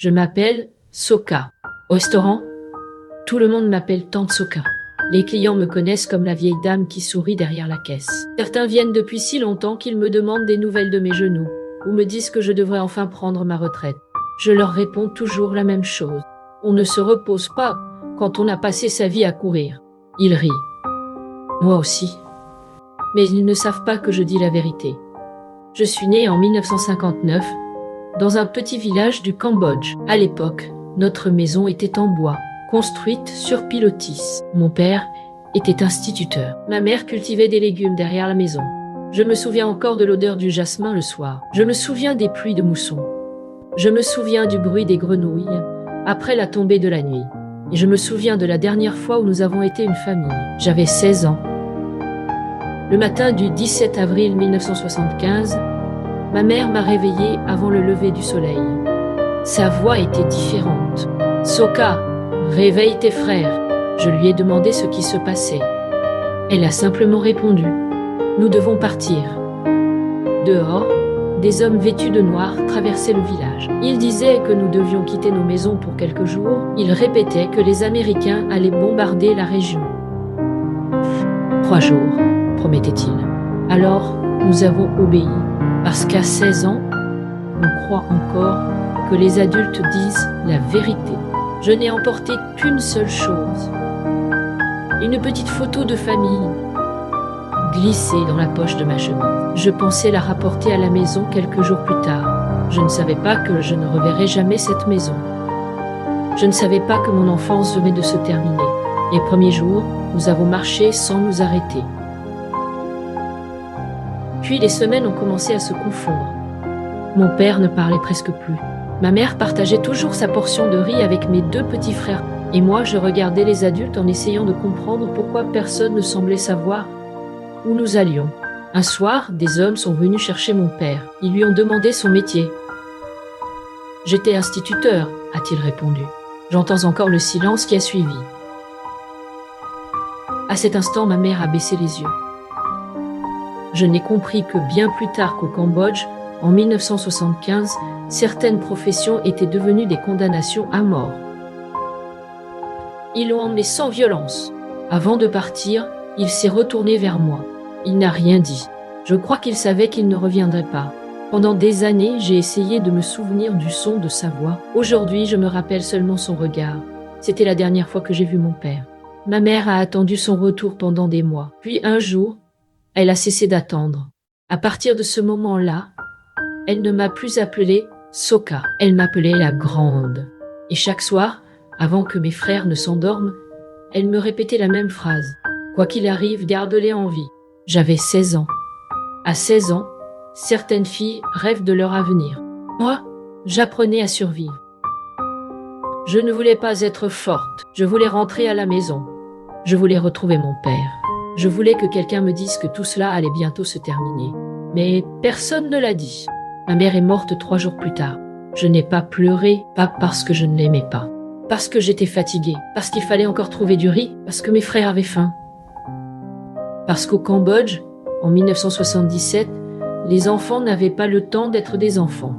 Je m'appelle Soka. Au restaurant, tout le monde m'appelle Tante Soka. Les clients me connaissent comme la vieille dame qui sourit derrière la caisse. Certains viennent depuis si longtemps qu'ils me demandent des nouvelles de mes genoux, ou me disent que je devrais enfin prendre ma retraite. Je leur réponds toujours la même chose. On ne se repose pas quand on a passé sa vie à courir. Ils rient. Moi aussi. Mais ils ne savent pas que je dis la vérité. Je suis née en 1959, dans un petit village du Cambodge. À l'époque, notre maison était en bois, construite sur pilotis. Mon père était instituteur. Ma mère cultivait des légumes derrière la maison. Je me souviens encore de l'odeur du jasmin le soir. Je me souviens des pluies de mousson. Je me souviens du bruit des grenouilles après la tombée de la nuit. Et je me souviens de la dernière fois où nous avons été une famille. J'avais 16 ans. Le matin du 17 avril 1975, ma mère m'a réveillée avant le lever du soleil. Sa voix était différente. « Soka, réveille tes frères !» Je lui ai demandé ce qui se passait. Elle a simplement répondu « Nous devons partir ». Dehors, des hommes vêtus de noir traversaient le village. Ils disaient que nous devions quitter nos maisons pour quelques jours. Ils répétaient que les Américains allaient bombarder la région. 3 jours, promettait-il. Alors, nous avons obéi. Parce qu'à 16 ans, on croit encore que les adultes disent la vérité. Je n'ai emporté qu'une seule chose. Une petite photo de famille glissée dans la poche de ma chemise. Je pensais la rapporter à la maison quelques jours plus tard. Je ne savais pas que je ne reverrais jamais cette maison. Je ne savais pas que mon enfance venait de se terminer. Les premiers jours, nous avons marché sans nous arrêter. Puis les semaines ont commencé à se confondre. Mon père ne parlait presque plus. Ma mère partageait toujours sa portion de riz avec mes 2 petits frères. Et moi, je regardais les adultes en essayant de comprendre pourquoi personne ne semblait savoir où nous allions. Un soir, des hommes sont venus chercher mon père. Ils lui ont demandé son métier. « J'étais instituteur », a-t-il répondu. J'entends encore le silence qui a suivi. À cet instant, ma mère a baissé les yeux. Je n'ai compris que bien plus tard qu'au Cambodge, en 1975, certaines professions étaient devenues des condamnations à mort. Ils l'ont emmené sans violence. Avant de partir, il s'est retourné vers moi. Il n'a rien dit. Je crois qu'il savait qu'il ne reviendrait pas. Pendant des années, j'ai essayé de me souvenir du son de sa voix. Aujourd'hui, je me rappelle seulement son regard. C'était la dernière fois que j'ai vu mon père. Ma mère a attendu son retour pendant des mois. Puis un jour, elle a cessé d'attendre. À partir de ce moment-là, elle ne m'a plus appelée Soka. Elle m'appelait la Grande. Et chaque soir, avant que mes frères ne s'endorment, elle me répétait la même phrase. Quoi qu'il arrive, garde-les en vie. J'avais 16 ans. À 16 ans, certaines filles rêvent de leur avenir. Moi, j'apprenais à survivre. Je ne voulais pas être forte. Je voulais rentrer à la maison. Je voulais retrouver mon père. Je voulais que quelqu'un me dise que tout cela allait bientôt se terminer. Mais personne ne l'a dit. Ma mère est morte 3 jours plus tard. Je n'ai pas pleuré, pas parce que je ne l'aimais pas. Parce que j'étais fatiguée. Parce qu'il fallait encore trouver du riz. Parce que mes frères avaient faim. Parce qu'au Cambodge, en 1977, les enfants n'avaient pas le temps d'être des enfants.